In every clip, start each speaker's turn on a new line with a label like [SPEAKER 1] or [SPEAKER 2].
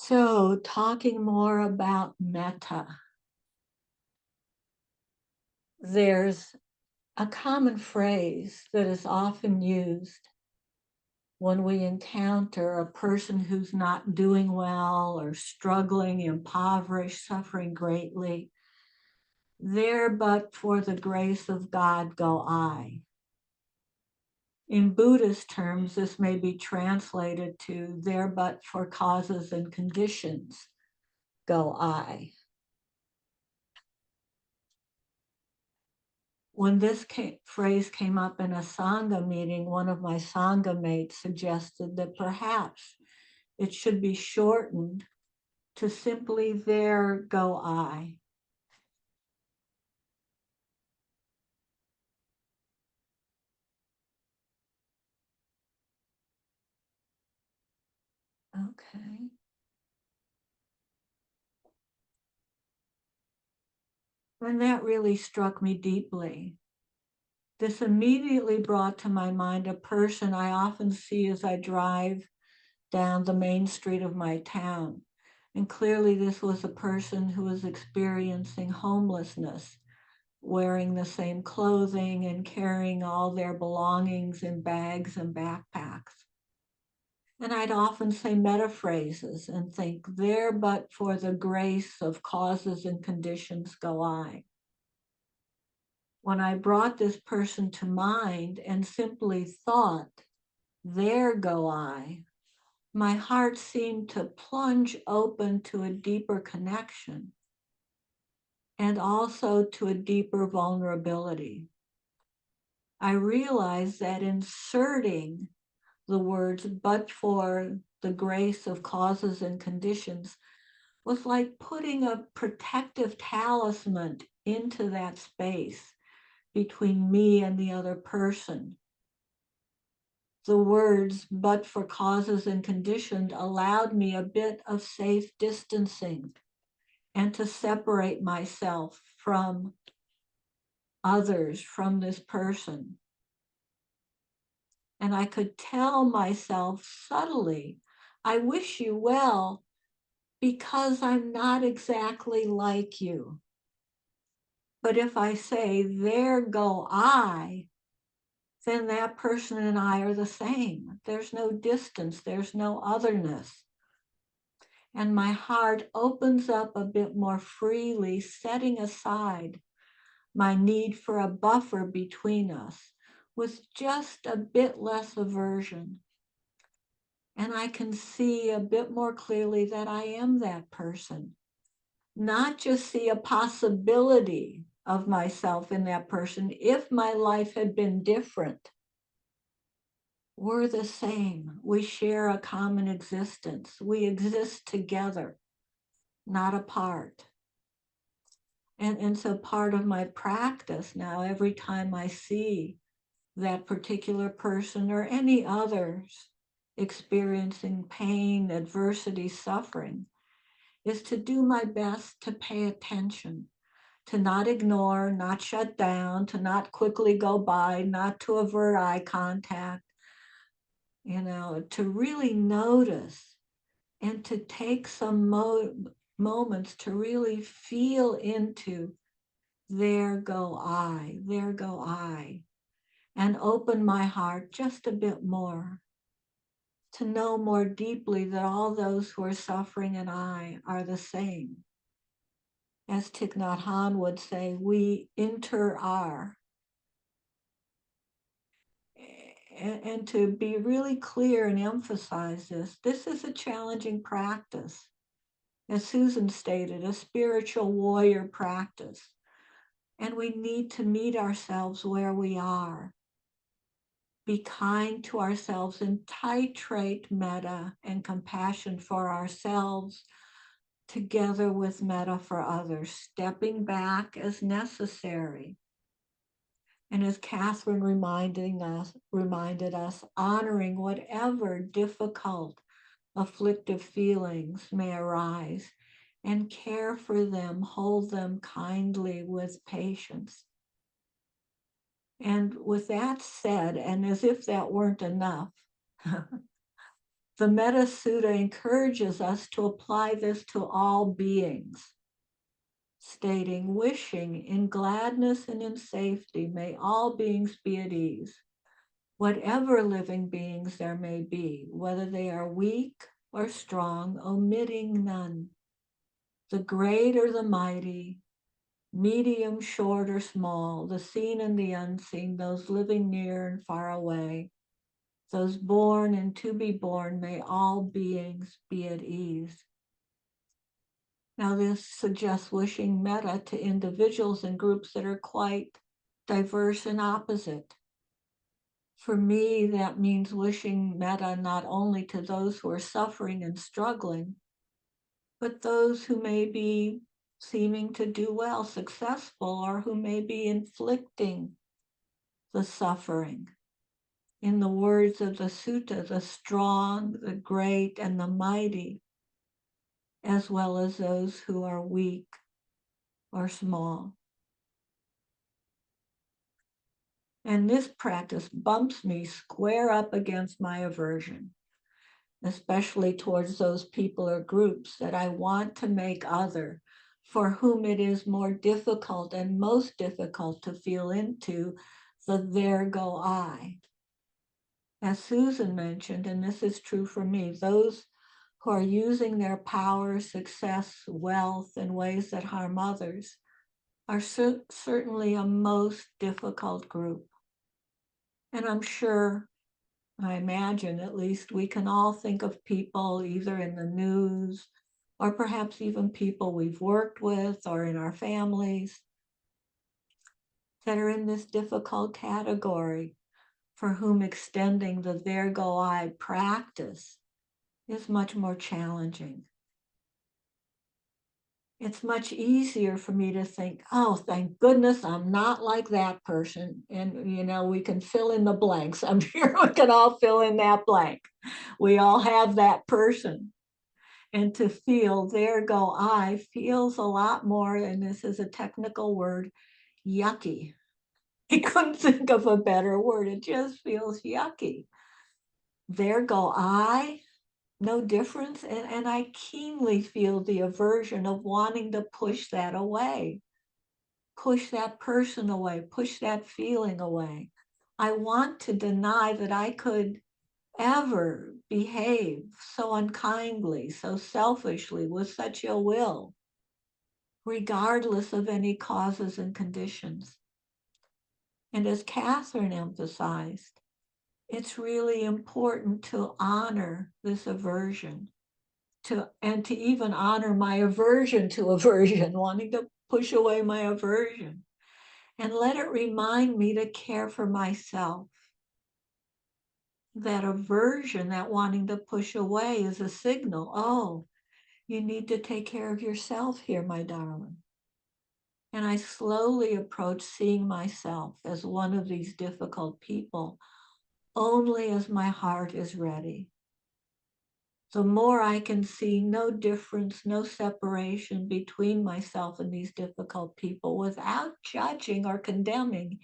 [SPEAKER 1] So, talking more about metta, there's a common phrase that is often used when we encounter a person who's not doing well or struggling, impoverished, suffering greatly. There but for the grace of God go I. In Buddhist terms, this may be translated to there but for causes and conditions go I. When this phrase came up in a Sangha meeting, one of my Sangha mates suggested that perhaps it should be shortened to simply there go I. Okay. And that really struck me deeply. This immediately brought to my mind a person I often see as I drive down the main street of my town. And clearly, this was a person who was experiencing homelessness, wearing the same clothing and carrying all their belongings in bags and backpacks. And I'd often say metaphrases and think, there but for the grace of causes and conditions go I. When I brought this person to mind and simply thought, there go I, my heart seemed to plunge open to a deeper connection and also to a deeper vulnerability. I realized that inserting the words, but for the grace of causes and conditions, was like putting a protective talisman into that space between me and the other person. The words, but for causes and conditions, allowed me a bit of safe distancing and to separate myself from others, from this person. And I could tell myself subtly, I wish you well because I'm not exactly like you. But if I say, there go I, then that person and I are the same. There's no distance, there's no otherness. And my heart opens up a bit more freely, setting aside my need for a buffer between us with just a bit less aversion. And I can see a bit more clearly that I am that person, not just see a possibility of myself in that person. If my life had been different, we're the same. We share a common existence. We exist together, not apart. And so part of my practice now, every time I see that particular person or any others experiencing pain, adversity, suffering, is to do my best to pay attention, to not ignore, not shut down, to not quickly go by, not to avert eye contact, to really notice and to take some moments to really feel into there go I, and open my heart just a bit more to know more deeply that all those who are suffering and I are the same. As Thich Nhat Hanh would say, we inter-are. And to be really clear and emphasize this is a challenging practice. As Susan stated, a spiritual warrior practice. And we need to meet ourselves where we are. Be kind to ourselves and titrate metta and compassion for ourselves together with metta for others, stepping back as necessary. And as Catherine reminded us, honoring whatever difficult, afflictive feelings may arise and care for them, hold them kindly with patience. And with that said, and as if that weren't enough, The Metta Sutta encourages us to apply this to all beings, stating, wishing in gladness and in safety, may all beings be at ease, whatever living beings there may be, whether they are weak or strong, omitting none, the great or the mighty, medium, short, or small, the seen and the unseen, those living near and far away, those born and to be born, may all beings be at ease. Now, this suggests wishing metta to individuals and groups that are quite diverse and opposite. For me, that means wishing metta not only to those who are suffering and struggling, but those who may be seeming to do well, successful, or who may be inflicting the suffering. In the words of the sutta, the strong, the great, and the mighty, as well as those who are weak or small. And this practice bumps me square up against my aversion, especially towards those people or groups that I want to make other, for whom it is more difficult and most difficult to feel into the there go I. As Susan mentioned, and this is true for me, those who are using their power, success, wealth in ways that harm others are certainly a most difficult group. And I'm sure, I imagine at least, we can all think of people either in the news or perhaps even people we've worked with or in our families that are in this difficult category, for whom extending the there go I practice is much more challenging. It's much easier for me to think, oh, thank goodness I'm not like that person. And, we can fill in the blanks. I'm sure we can all fill in that blank. We all have that person. And to feel there go I feels a lot more, and this is a technical word, yucky. I couldn't think of a better word. It just feels yucky. There go I, no difference. And I keenly feel the aversion of wanting to push that away, push that person away, push that feeling away. I want to deny that I could ever behave so unkindly, so selfishly, with such ill will, regardless of any causes and conditions. And as Catherine emphasized, it's really important to honor this aversion, and to even honor my aversion to aversion, wanting to push away my aversion, and let it remind me to care for myself. That aversion, that wanting to push away, is a signal. Oh, you need to take care of yourself here, my darling. And I slowly approach seeing myself as one of these difficult people only as my heart is ready. The more I can see no difference, no separation between myself and these difficult people without judging or condemning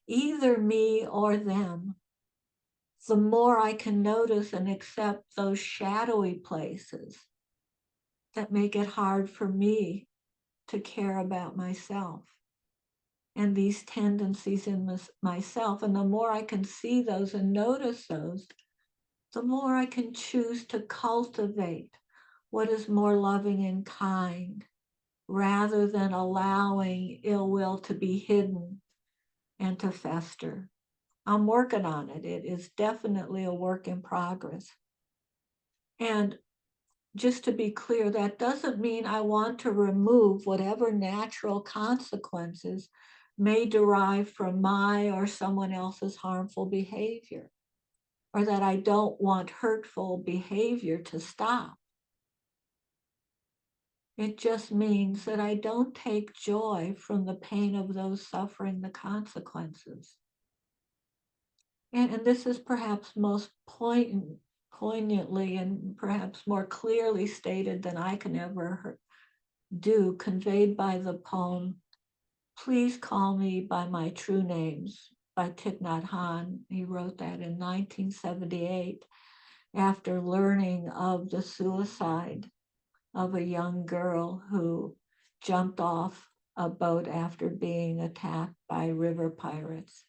[SPEAKER 1] either me or them, the more I can notice and accept those shadowy places that make it hard for me to care about myself and these tendencies in myself. And the more I can see those and notice those, the more I can choose to cultivate what is more loving and kind, rather than allowing ill will to be hidden and to fester. I'm working on it. It is definitely a work in progress. And just to be clear, that doesn't mean I want to remove whatever natural consequences may derive from my or someone else's harmful behavior, or that I don't want hurtful behavior to stop. It just means that I don't take joy from the pain of those suffering the consequences. And this is perhaps most poignantly and perhaps more clearly stated than I can ever do, conveyed by the poem, Please Call Me by My True Names by Thich Nhat Hanh. He wrote that in 1978. after learning of the suicide of a young girl who jumped off a boat after being attacked by river pirates.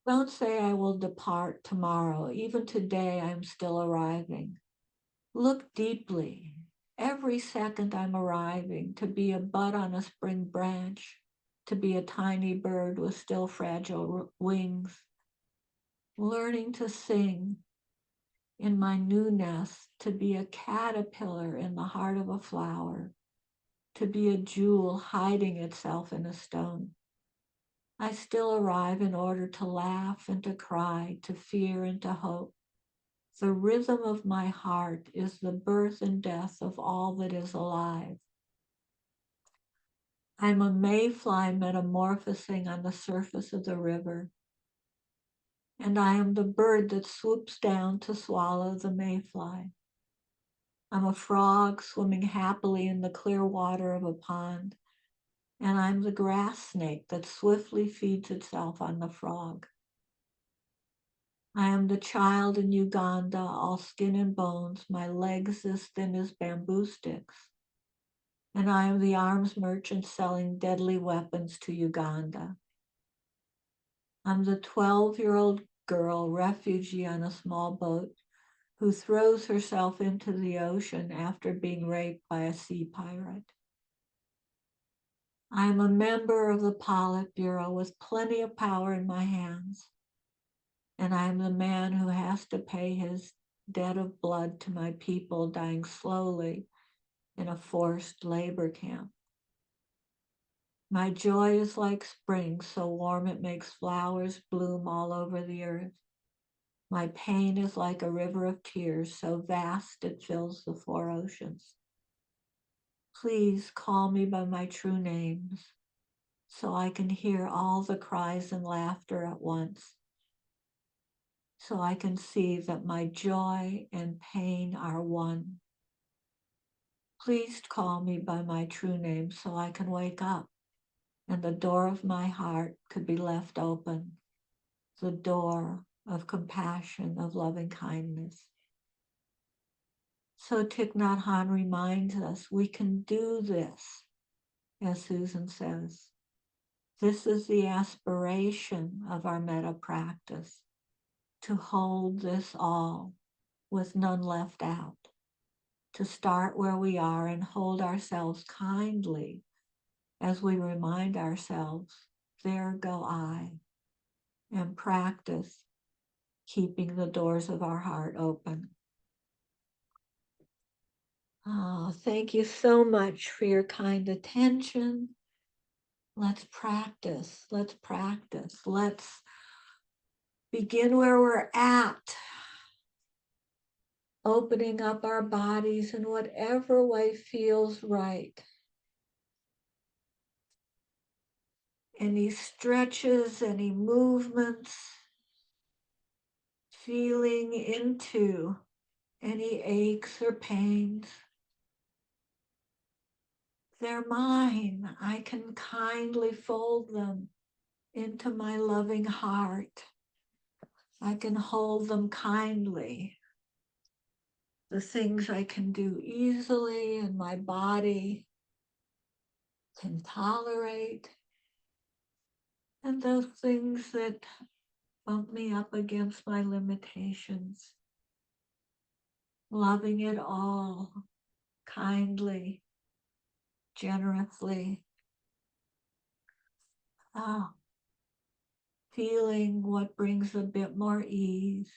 [SPEAKER 1] Don't say I will depart tomorrow. Even today, I'm still arriving. Look deeply. Every second I'm arriving, to be a bud on a spring branch, to be a tiny bird with still fragile wings, learning to sing in my new nest, to be a caterpillar in the heart of a flower, to be a jewel hiding itself in a stone. I still arrive in order to laugh and to cry, to fear and to hope. The rhythm of my heart is the birth and death of all that is alive. I'm a mayfly metamorphosing on the surface of the river, and I am the bird that swoops down to swallow the mayfly. I'm a frog swimming happily in the clear water of a pond, and I'm the grass snake that swiftly feeds itself on the frog. I am the child in Uganda, all skin and bones, my legs as thin as bamboo sticks. And I am the arms merchant selling deadly weapons to Uganda. I'm the 12-year-old girl, refugee on a small boat, who throws herself into the ocean after being raped by a sea pirate. I am a member of the Politburo with plenty of power in my hands. And I am the man who has to pay his debt of blood to my people dying slowly in a forced labor camp. My joy is like spring, so warm it makes flowers bloom all over the earth. My pain is like a river of tears, so vast it fills the four oceans. Please call me by my true names, so I can hear all the cries and laughter at once, so I can see that my joy and pain are one. Please call me by my true name so I can wake up and the door of my heart could be left open, the door of compassion, of loving kindness. So Thich Nhat Hanh reminds us we can do this, as Susan says. This is the aspiration of our metta practice, to hold this all with none left out, to start where we are and hold ourselves kindly as we remind ourselves, there go I, and practice keeping the doors of our heart open. Oh, thank you so much for your kind attention. Let's practice. Let's practice. Let's begin where we're at, opening up our bodies in whatever way feels right. Any stretches, any movements, feeling into any aches or pains. They're mine. I can kindly fold them into my loving heart. I can hold them kindly. The things I can do easily and my body can tolerate, and those things that bump me up against my limitations. Loving it all kindly, generously. Oh, feeling what brings a bit more ease,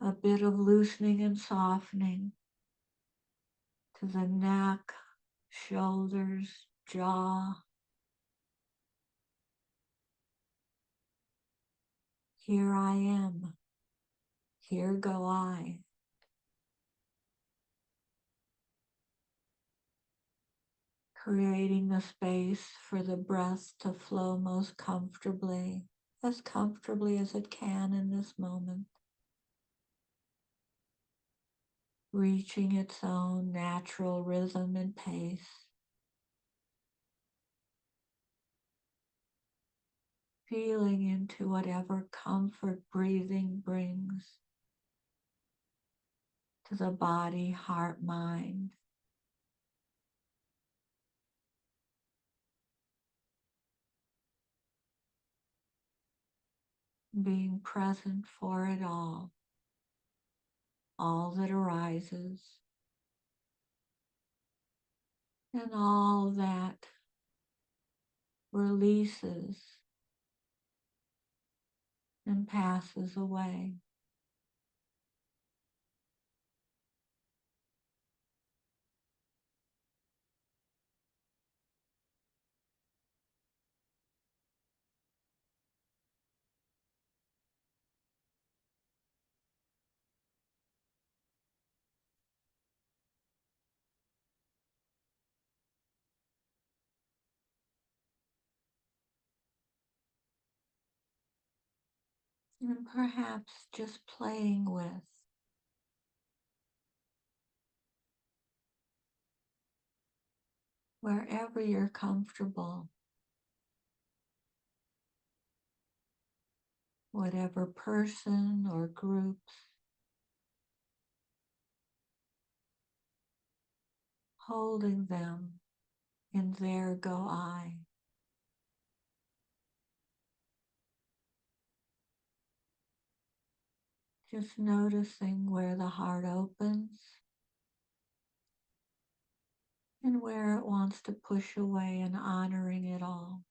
[SPEAKER 1] a bit of loosening and softening to the neck, shoulders, jaw. Here I am. Here go I. Creating the space for the breath to flow most comfortably as it can in this moment. Reaching its own natural rhythm and pace. feeling into whatever comfort breathing brings to the body, heart, mind. Being present for it all that arises, and all that releases and passes away. And perhaps just playing with wherever you're comfortable, whatever person or groups, holding them in there go I. Just noticing where the heart opens and where it wants to push away, and honoring it all.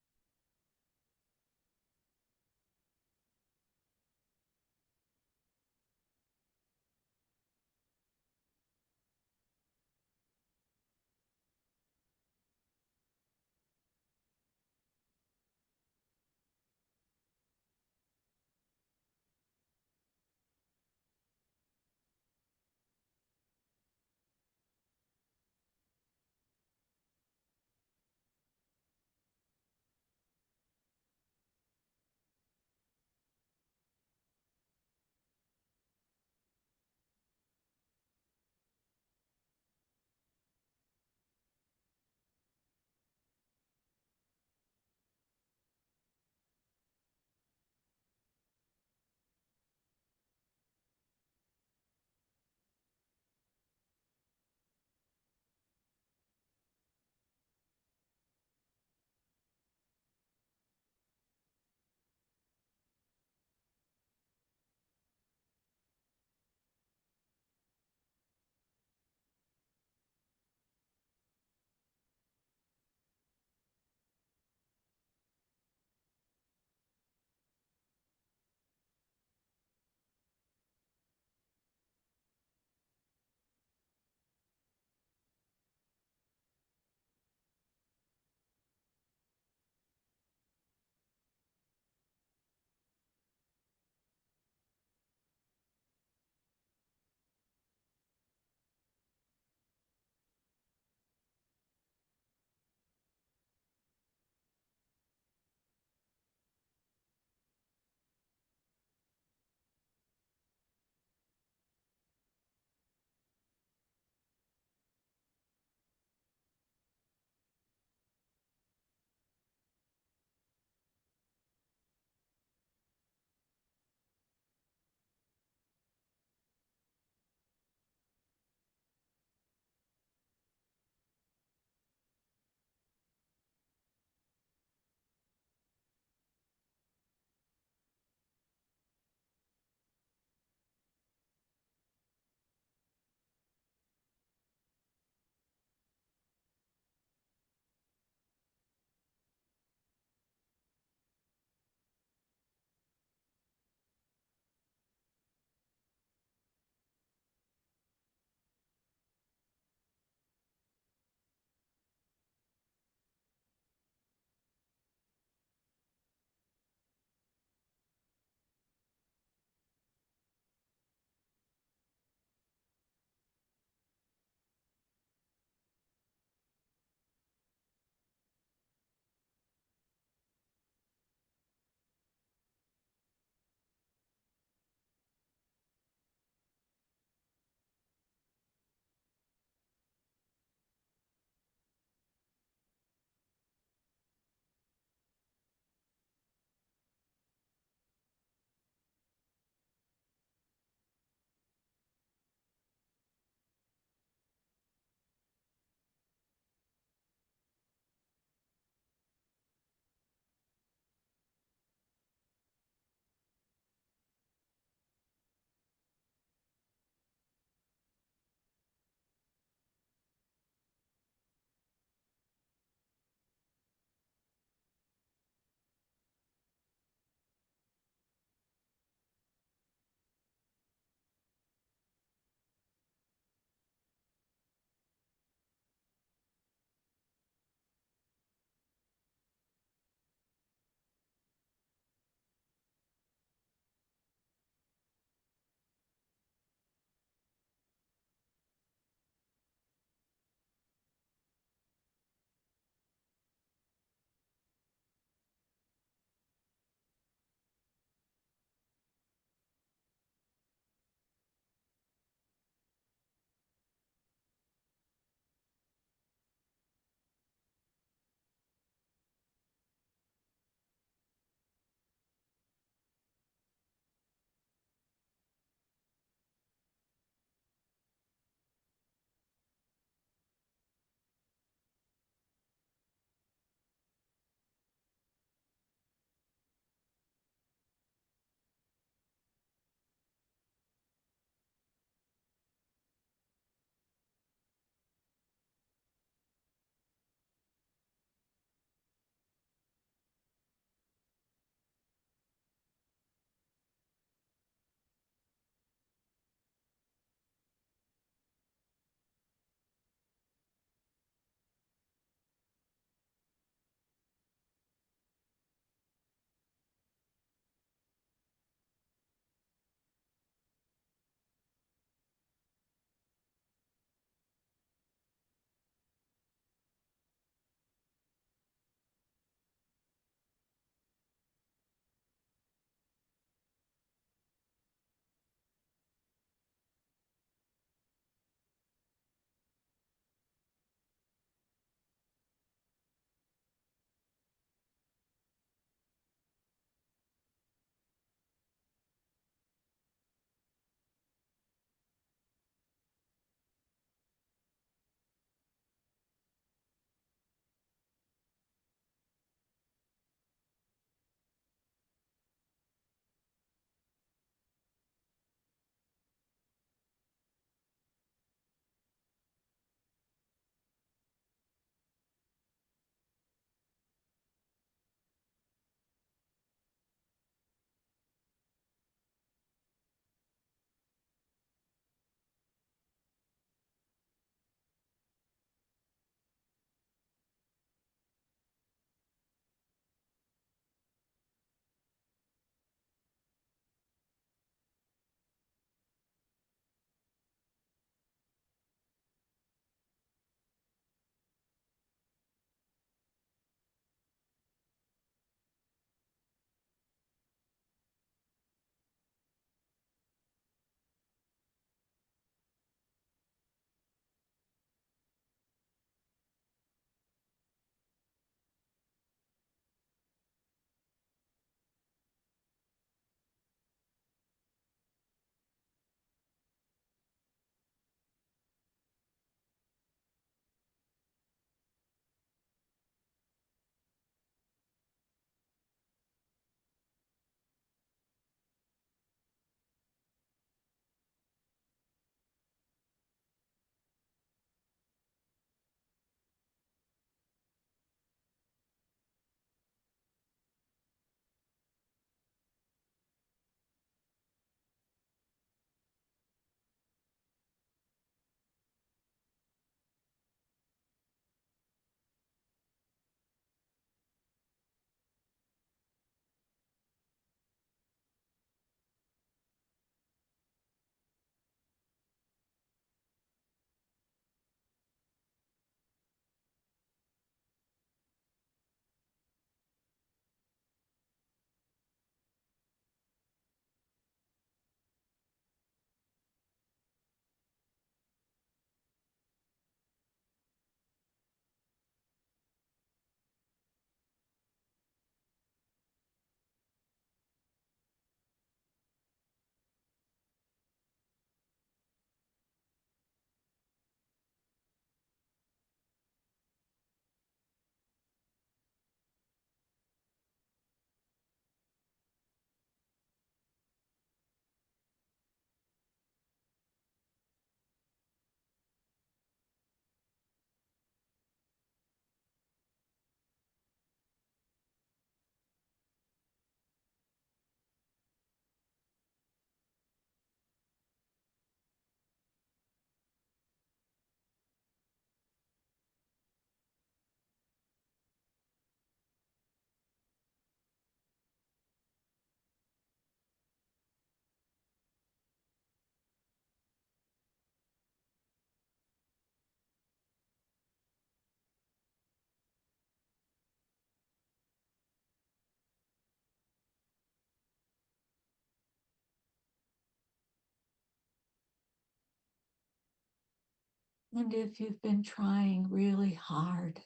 [SPEAKER 1] And if you've been trying really hard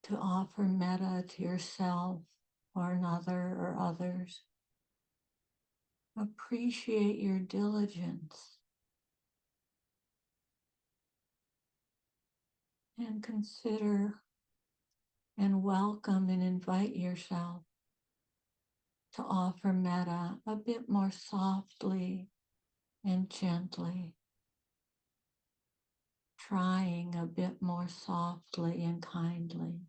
[SPEAKER 1] to offer metta to yourself or another or others, appreciate your diligence and consider and welcome and invite yourself to offer metta a bit more softly and gently, trying a bit more softly and kindly.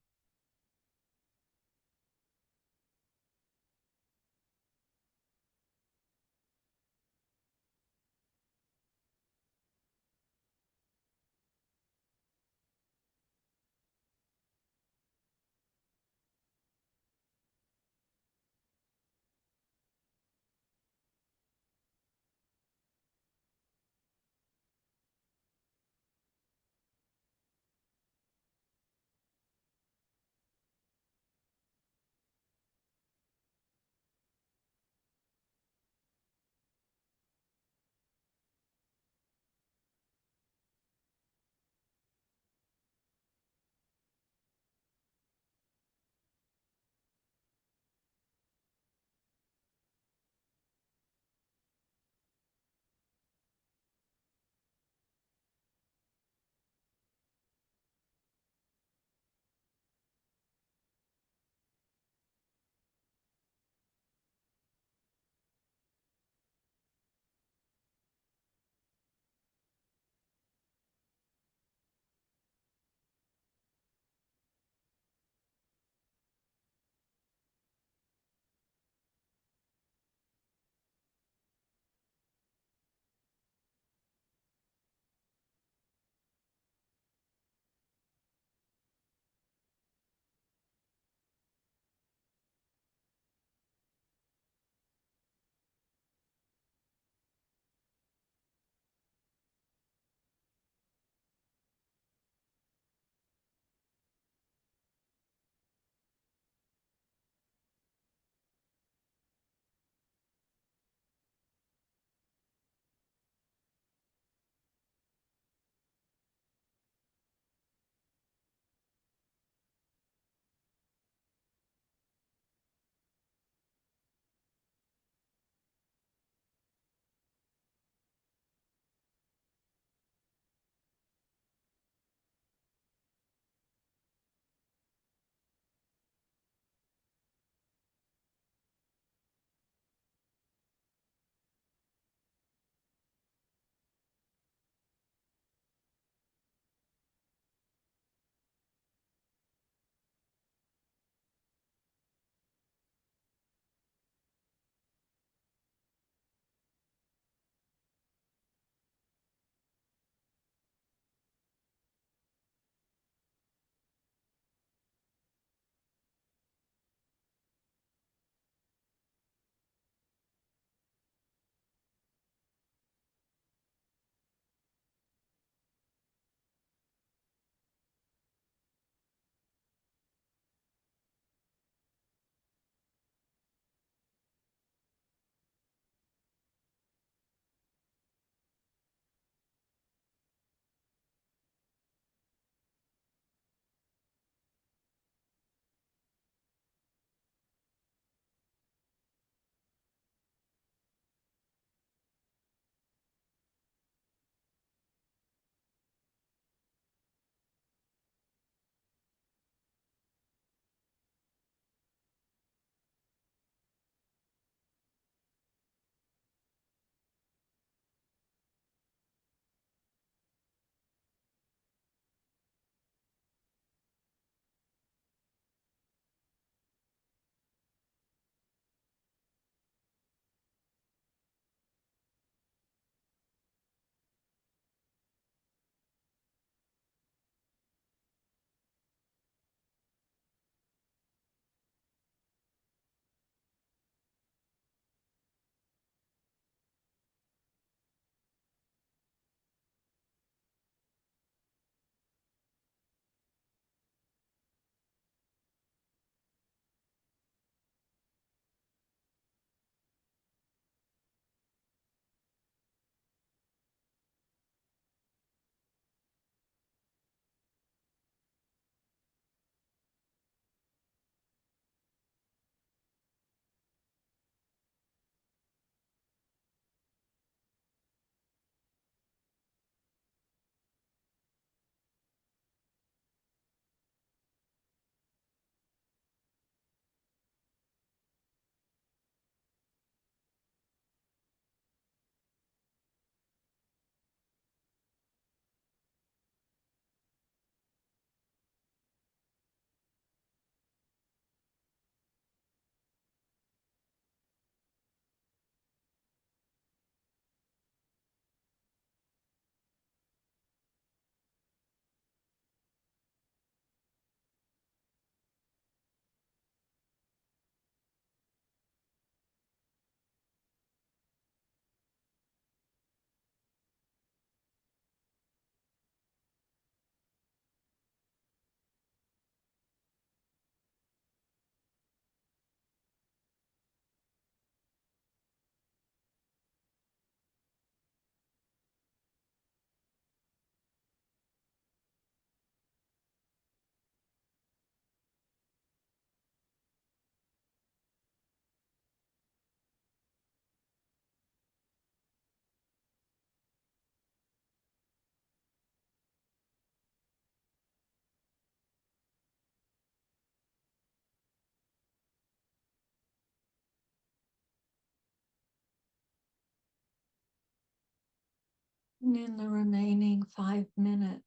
[SPEAKER 1] And in the remaining 5 minutes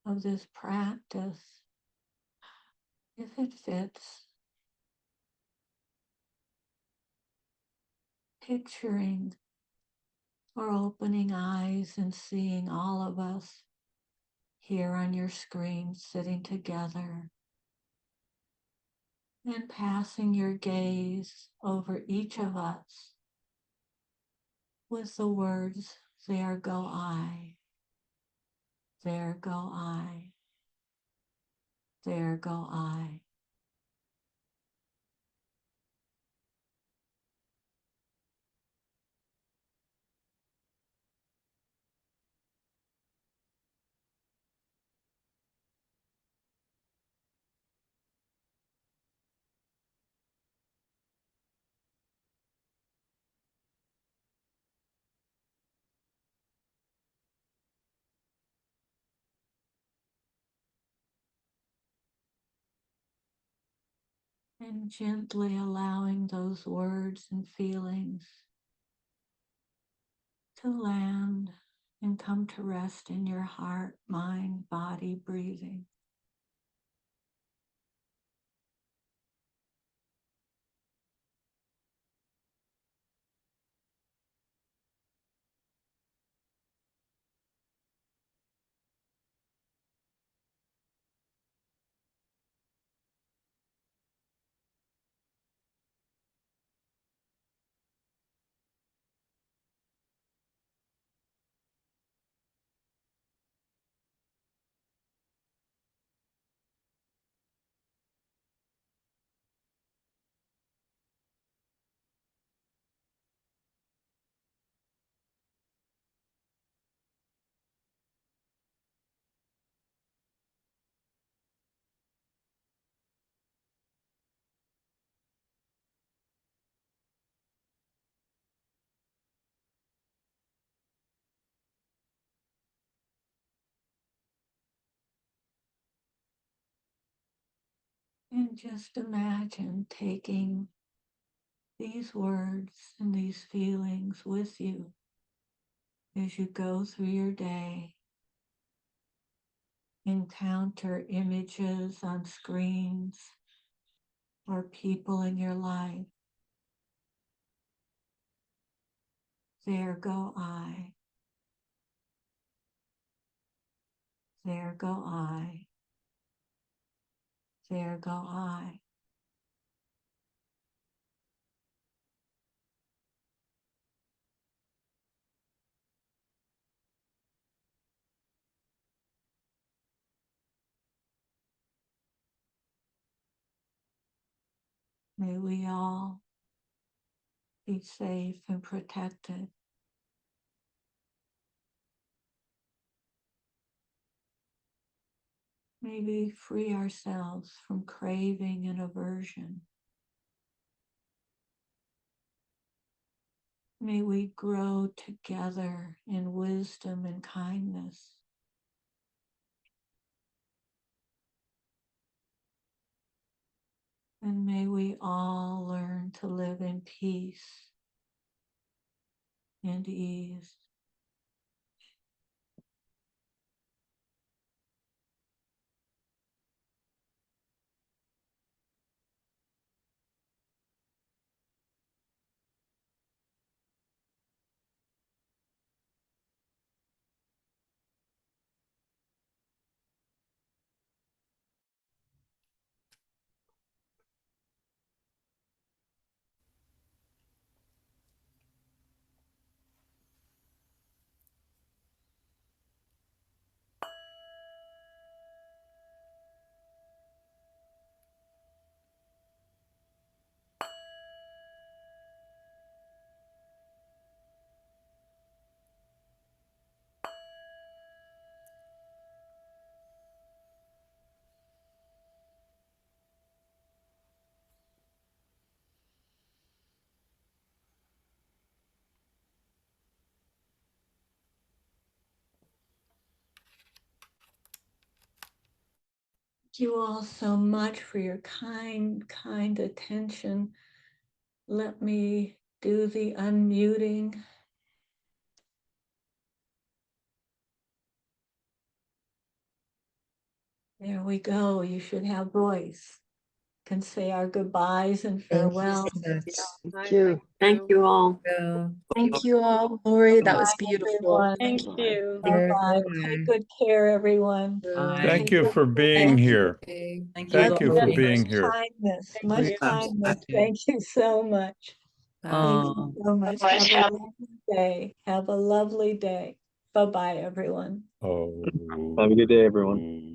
[SPEAKER 1] of this practice, if it fits, picturing or opening eyes and seeing all of us here on your screen sitting together, and passing your gaze over each of us with the words, there go I, there go I, there go I. And gently allowing those words and feelings to land and come to rest in your heart, mind, body, breathing. And just imagine taking these words and these feelings with you as you go through your day, encounter images on screens or people in your life. There go I, there go I, there go I. May we all be safe and protected. May we free ourselves from craving and aversion. May we grow together in wisdom and kindness. And may we all learn to live in peace and ease. Thank you all so much for your kind attention. Let me do the unmuting. There we go. You should have voice. Can say our goodbyes and
[SPEAKER 2] Thank you
[SPEAKER 1] farewell.
[SPEAKER 2] so much.
[SPEAKER 3] Thank you.
[SPEAKER 4] Thank you all.
[SPEAKER 5] Thank you all, Lori. That was
[SPEAKER 1] Bye,
[SPEAKER 5] beautiful.
[SPEAKER 1] everyone.
[SPEAKER 3] Thank you.
[SPEAKER 1] Bye-bye. Take good care, everyone.
[SPEAKER 6] Thank
[SPEAKER 1] Take
[SPEAKER 6] you
[SPEAKER 1] good
[SPEAKER 6] for being here. Thank you for
[SPEAKER 1] Much
[SPEAKER 6] being here.
[SPEAKER 1] kindness.
[SPEAKER 3] Thank
[SPEAKER 1] Much
[SPEAKER 3] you.
[SPEAKER 1] kindness. Thank you so much. Thank you so much. Have a lovely day. Have a lovely day. Bye-bye, everyone.
[SPEAKER 6] Oh.
[SPEAKER 7] Have a good day, everyone.